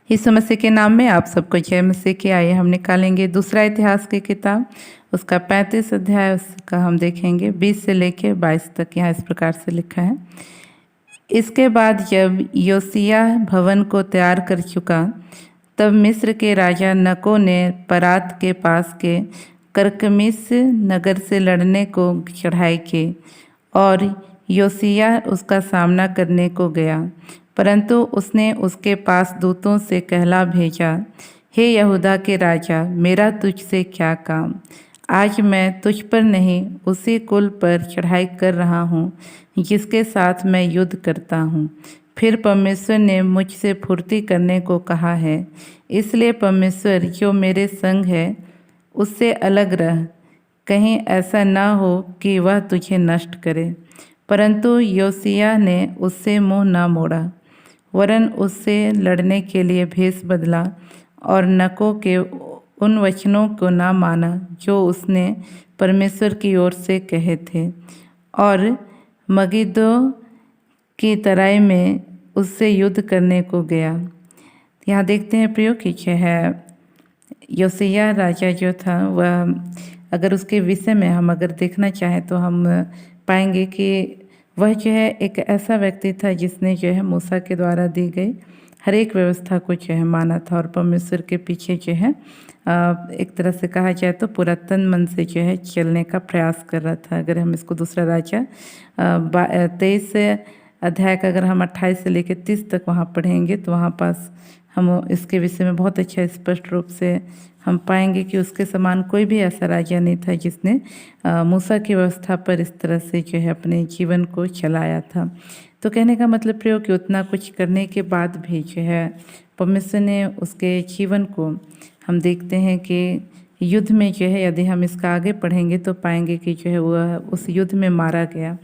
यीशु मसीह के नाम में आप सबको जय मसीह की। आइए हम निकालेंगे दूसरा इतिहास की किताब, उसका 35 अध्याय, उसका हम देखेंगे 20 से लेके 22 तक। यहाँ इस प्रकार से लिखा है। इसके बाद जब योसिय्याह भवन को तैयार कर चुका, तब मिस्र के राजा नको ने परात के पास के करकमिस नगर से लड़ने को चढ़ाई की और योसिय्याह उसका सामना करने को गया, परंतु उसने उसके पास दूतों से कहला भेजा, हे यहूदा के राजा, मेरा तुझसे क्या काम? आज मैं तुझ पर नहीं, उसी कुल पर चढ़ाई कर रहा हूँ जिसके साथ मैं युद्ध करता हूँ। फिर परमेश्वर ने मुझसे फुर्ती करने को कहा है, इसलिए परमेश्वर जो मेरे संग है उससे अलग रह, कहीं ऐसा ना हो कि वह तुझे नष्ट करे। परंतु योसिय्याह ने उससे मुंह न मोड़ा, वरन उससे लड़ने के लिए भेष बदला और नको के उन वचनों को न माना जो उसने परमेश्वर की ओर से कहे थे, और मगिद्दो की तराई में उससे युद्ध करने को गया। यहाँ देखते हैं प्रियो कि योसिय्याह राजा जो था वह, अगर उसके विषय में हम अगर देखना चाहें तो हम पाएंगे कि वह जो है एक ऐसा व्यक्ति था जिसने जो है मूसा के द्वारा दी गई हर एक व्यवस्था को जो है माना था और परमेश्वर के पीछे जो है एक तरह से कहा जाए तो पूरा तन मन से जो है चलने का प्रयास कर रहा था। अगर हम इसको दूसरा राजा 23 अध्याय का अगर हम 28 से लेकर 30 तक वहाँ पढ़ेंगे तो वहाँ पास हम इसके विषय में बहुत अच्छा स्पष्ट रूप से हम पाएंगे कि उसके समान कोई भी ऐसा राजा नहीं था जिसने मूसा की व्यवस्था पर इस तरह से जो है अपने जीवन को चलाया था। तो कहने का मतलब प्रियो कि उतना कुछ करने के बाद भी जो है परमेश्वर ने उसके जीवन को हम देखते हैं कि युद्ध में जो है, यदि हम इसका आगे पढ़ेंगे तो पाएंगे कि जो है वह उस युद्ध में मारा गया।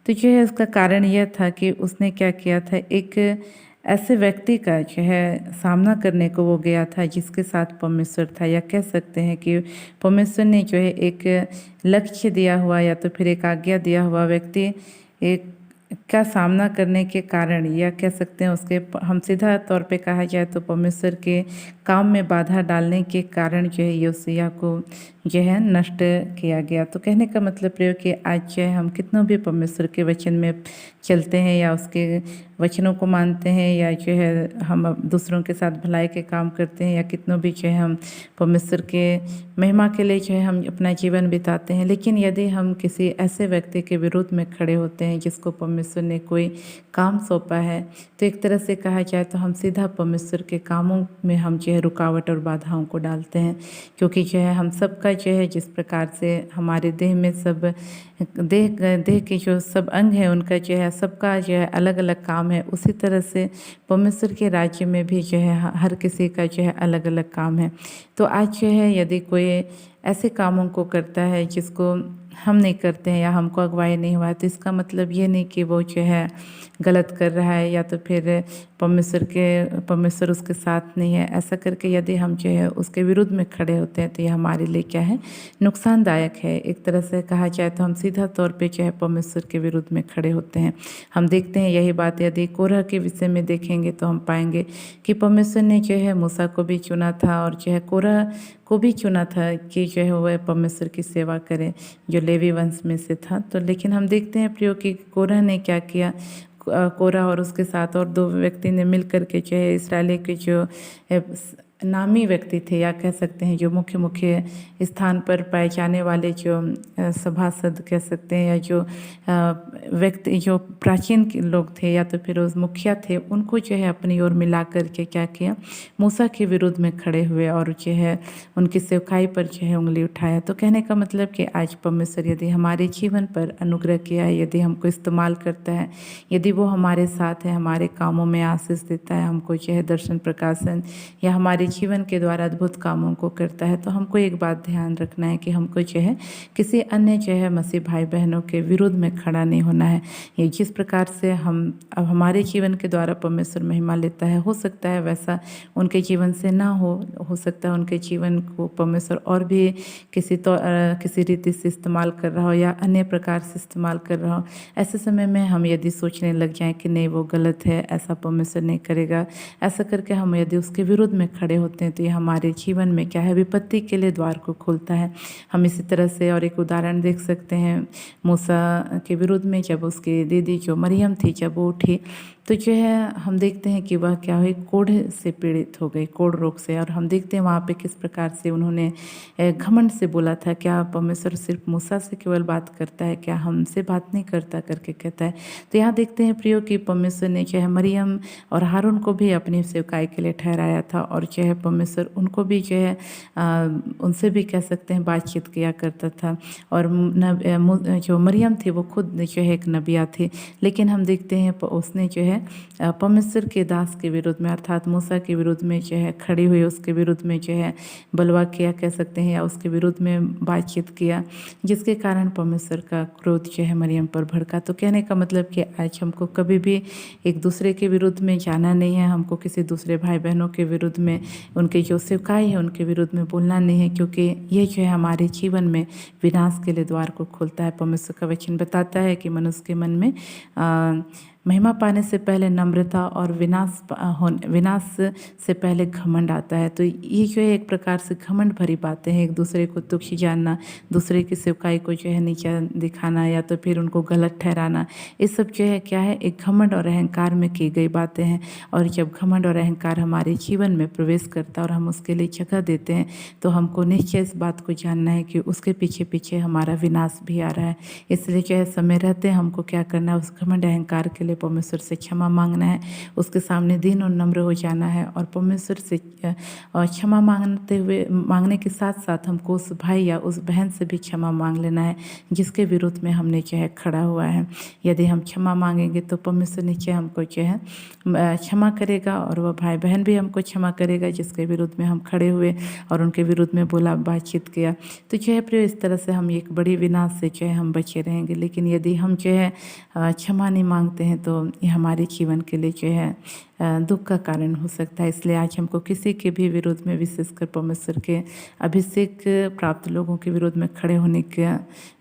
तो जो है उसका कारण यह था कि उसने क्या किया था, एक ऐसे व्यक्ति का जो है सामना करने को वो गया था जिसके साथ परमेश्वर था, या कह सकते हैं कि परमेश्वर ने जो है एक लक्ष्य दिया हुआ या तो फिर एक आज्ञा दिया हुआ व्यक्ति एक का सामना करने के कारण, या कह सकते हैं उसके, हम सीधा तौर पे कहा जाए तो परमेश्वर के काम में बाधा डालने के कारण जो है योसिय्याह को जो है नष्ट किया गया। तो कहने का मतलब प्रिय कि आज जो है हम कितनों भी परमेश्वर के वचन में चलते हैं या उसके वचनों को मानते हैं, या जो है हम दूसरों के साथ भलाई के काम करते हैं, या कितनों भी जो है हम परमेश्वर के महिमा के लिए जो है हम अपना जीवन बिताते हैं, लेकिन यदि हम किसी ऐसे व्यक्ति के विरुद्ध में खड़े होते हैं जिसको परमेश्वर ने कोई काम सौंपा है, तो एक तरह से कहा जाए तो हम सीधा परमेश्वर के कामों में हम जो है रुकावट और बाधाओं को डालते हैं। क्योंकि जो है हम सबका जो है जिस प्रकार से हमारे देह में सब देह के जो सब अंग हैं उनका जो है सबका जो है अलग अलग काम है, उसी तरह से परमेश्वर के राज्य में भी जो है हर किसी का जो है अलग अलग काम है। तो आज जो है यदि कोई ऐसे कामों को करता है जिसको हम नहीं करते हैं या हमको अगुवाई नहीं हुआ है, तो इसका मतलब ये नहीं कि वो जो है गलत कर रहा है या तो फिर परमेश्वर उसके साथ नहीं है। ऐसा करके यदि हम जो है उसके विरुद्ध में खड़े होते हैं तो ये हमारे लिए क्या है, नुकसानदायक है। एक तरह से कहा जाए तो हम सीधा तौर पे जो है परमेश्वर के विरुद्ध में खड़े होते हैं। हम देखते हैं यही बात यदि कोरह के विषय में देखेंगे तो हम पाएंगे कि परमेश्वर ने जो है मूसा को भी चुना था और जो है कोरह को भी चुना था कि जो है वह परमेश्वर की सेवा करे, जो लेवी वंश में से था। तो लेकिन हम देखते हैं प्रियो कि कोरह ने क्या किया, कोरह और उसके साथ और दो व्यक्ति ने मिल कर के जो है इसराइली के जो नामी व्यक्ति थे, या कह सकते हैं जो मुख्य स्थान पर पाए जाने वाले जो सभासद कह सकते हैं, या जो व्यक्ति जो प्राचीन लोग थे या तो फिर उस मुखिया थे, उनको जो है अपनी ओर मिला कर के क्या किया, मूसा के विरुद्ध में खड़े हुए और जो है उनकी सेवकाई पर जो है उंगली उठाया। तो कहने का मतलब कि आज परमेश्वर यदि हमारे जीवन पर अनुग्रह किया है, यदि हमको इस्तेमाल करता है, यदि वो हमारे साथ है, हमारे कामों में आशीष देता है, हमको जो है दर्शन प्रकाशन या हमारे जीवन के द्वारा अद्भुत कामों को करता है। तो हमको एक बात ध्यान रखना है कि हमको जो है किसी अन्य जो है मसीह भाई बहनों के विरोध में खड़ा नहीं होना है। ये जिस प्रकार से हम अब हमारे जीवन के द्वारा परमेश्वर महिमा लेता है, हो सकता है वैसा उनके जीवन से ना हो सकता है उनके जीवन को परमेश्वर और भी किसी रीति से इस्तेमाल कर रहा हो या अन्य प्रकार से इस्तेमाल कर रहा हो। ऐसे समय में हम यदि सोचने लग जाएं कि नहीं वो गलत है, ऐसा परमेश्वर नहीं करेगा, ऐसा करके हम यदि उसके विरुद्ध में खड़े होते हैं तो ये हमारे जीवन में क्या है, विपत्ति के लिए द्वार को खोलता है। हम इसी तरह से और एक उदाहरण देख सकते हैं मूसा के विरुद्ध में, जब उसकी दीदी जो मरियम थी जब वो उठी तो जो है हम देखते हैं कि वह क्या हुई, कोढ़ से पीड़ित हो गई, कोढ़ रोग से। और हम देखते हैं वहाँ पे किस प्रकार से उन्होंने घमंड से बोला था, क्या परमेश्वर सिर्फ मूसा से केवल बात करता है, क्या हमसे बात नहीं करता करके कहता है। तो यहाँ देखते हैं प्रियो कि परमेश्वर ने जो है मरियम और हारून को भी अपनी सेवकाई के लिए ठहराया था, और जो है परमेश्वर उनको भी जो है उनसे भी कह सकते हैं बातचीत किया करता था। और जो मरियम थी वो खुद जो है एक नबिया थी, लेकिन हम देखते हैं उसने जो है परमेश्वर के दास के विरुद्ध में अर्थात मूसा के विरुद्ध में जो है खड़ी हुई, उसके विरुद्ध में जो है बलवा किया कह सकते हैं, या उसके विरुद्ध में बातचीत किया, जिसके कारण परमेश्वर का क्रोध जो है मरियम पर भड़का। तो कहने का मतलब कि आज हमको कभी भी एक दूसरे के विरुद्ध में जाना नहीं है, हमको किसी दूसरे भाई बहनों के विरुद्ध में, उनके जो सेवकाई है उनके विरुद्ध में बोलना नहीं है, क्योंकि ये जो है हमारे जीवन में विनाश के लिए द्वार को खोलता है। परमेश्वर का वचन बताता है कि मनुष्य के मन में महिमा पाने से पहले नम्रता और विनाश से पहले घमंड आता है। तो ये जो है एक प्रकार से घमंड भरी बातें हैं, एक दूसरे को तुच्छ जानना, दूसरे की सेवकाई को जो है नीचा दिखाना या तो फिर उनको गलत ठहराना, ये सब जो है क्या है, एक घमंड और अहंकार में की गई बातें हैं। और जब घमंड और अहंकार हमारे जीवन में प्रवेश करता है और हम उसके लिए जगह देते हैं, तो हमको निश्चय इस बात को जानना है कि उसके पीछे पीछे हमारा विनाश भी आ रहा है। इसलिए जो है समय रहते हमको क्या करना है, उस घमंड अहंकार के लिए परमेश्वर से क्षमा मांगना है, उसके सामने दीन और नम्र हो जाना है। और परमेश्वर से क्षमा मांगने के साथ साथ हमको उस भाई या उस बहन से भी क्षमा मांग लेना है जिसके विरुद्ध में हमने जो है खड़ा हुआ है। यदि हम क्षमा मांगेंगे तो परमेश्वर नीचे हमको जो है क्षमा करेगा, और वह भाई बहन भी हमको क्षमा करेगा जिसके विरुद्ध में हम खड़े हुए और उनके विरुद्ध में बोला बातचीत किया। तो जो है प्रिय, इस तरह से हम एक बड़ी विनाश से जो है हम बचे रहेंगे। लेकिन यदि हम जो है क्षमा नहीं मांगते हैं तो ये हमारे जीवन के लिए जो है दुख का कारण हो सकता है। इसलिए आज हमको किसी के भी विरोध में, विशेषकर परमेश्वर के अभिषेक प्राप्त लोगों के विरोध में खड़े होने का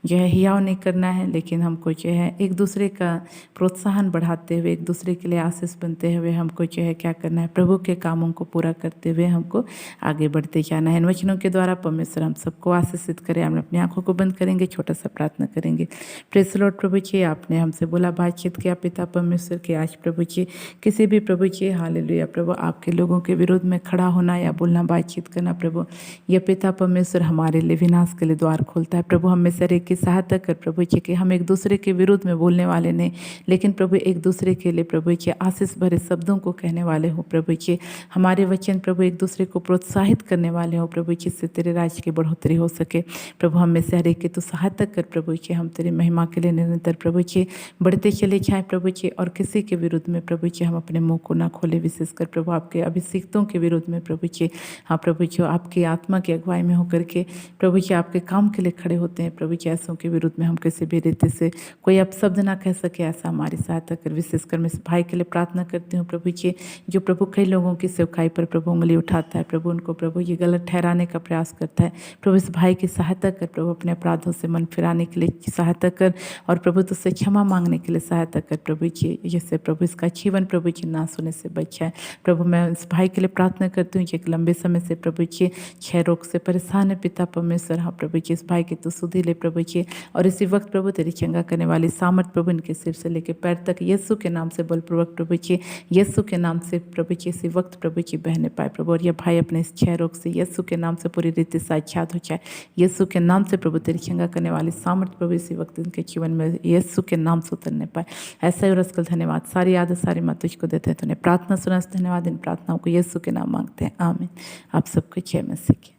जो है हियाव नहीं करना है, लेकिन हमको जो है एक दूसरे का प्रोत्साहन बढ़ाते हुए, एक दूसरे के लिए आशीष बनते हुए हमको जो है क्या करना है, प्रभु के कामों को पूरा करते हुए हमको आगे बढ़ते जाना है। इन वचनों के द्वारा परमेश्वर हम सबको आशीषित करें। हम अपनी आंखों को बंद करेंगे, छोटा सा प्रार्थना करेंगे। प्रेज लॉर्ड प्रभु जी, आपने हमसे बोला बातचीत किया पिता परमेश्वर के, आज प्रभु जी किसी भी प्रभु जी हालेलुया प्रभु आपके लोगों के विरोध में खड़ा होना या बोलना, बातचीत करना, प्रभु ये पिता परमेश्वर हमारे लिए विनाश के लिए द्वार खोलता है। प्रभु हम में से एक की सहायता कर प्रभु जी कि हम एक दूसरे के विरुद्ध में बोलने वाले नहीं, लेकिन प्रभु एक दूसरे के लिए प्रभु जी आशीष भरे शब्दों को कहने वाले हो प्रभु जी। हमारे वचन प्रभु एक दूसरे को प्रोत्साहित करने वाले हो प्रभु जी, से तेरे राज्य की बढ़ोतरी हो सके। प्रभु हम में से हर एक की तो सहायता कर प्रभु जी, हम तेरी महिमा के लिए निरंतर प्रभु जी बढ़ते चले जाएं प्रभु जी, और किसी के विरुद्ध में प्रभु जी हम अपने मुंह को ना खोले, विशेषकर प्रभु आपके अभिषिक्तों के विरुद्ध में प्रभु जी। हाँ प्रभु जी, आपकी आत्मा की अगुवाई में होकर के प्रभु जी आपके काम के लिए खड़े होते हैं प्रभु जी, ऐसों के विरुद्ध में हम किसी भी रीति से कोई अपशब्द ना कह सके, ऐसा हमारी सहायता कर। विशेषकर मैं इस भाई के लिए प्रार्थना करती हूँ प्रभु जी, जो प्रभु कई लोगों की सेवकाई पर प्रभु उंगली उठाता है प्रभु, उनको प्रभु ये गलत ठहराने का प्रयास करता है प्रभु, इस भाई की सहायता कर प्रभु, अपने अपराधों से मन फिराने के लिए सहायता कर, और प्रभु तुझसे क्षमा मांगने के लिए सहायता कर प्रभु जी, जिससे प्रभु इसका जीवन प्रभु जी नाश होने से बच जाए। प्रभु मैं इस भाई के लिए प्रार्थना करती हूँ जो एक लंबे समय से प्रभु जी क्षय रोग से परेशान है पिता परमेश्वर। हाँ प्रभु जी, इस भाई की तो सुधि ले प्रभु जी, और इसी वक्त प्रभु तेरी चंगा करने वाली सामर्थ प्रभु इनके सिर से लेकर पैर तक यीशु के नाम से बलपूर्वक प्रभु जी, यीशु के नाम से प्रभु जी इसी वक्त प्रभु जी बहने पाए प्रभु, और यह भाई अपने इस क्षय रोग से यीशु के नाम से पूरी रीति से आच्छाद हो जाए। यीशु के नाम से प्रभु तेरी चंगा करने वाली सामर्थ प्रभु इसी वक्त इनके जीवन में यीशु के नाम से उतरने पाए। ऐसा ही रसकल धन्यवाद, सारी याद सारी मत तुझको देते हैं, तूने प्रार्थना सुना, धन्यवाद। इन प्रार्थनाओं को यीशु के नाम मांगते हैं, आमीन। आप सबको जय मसीह की।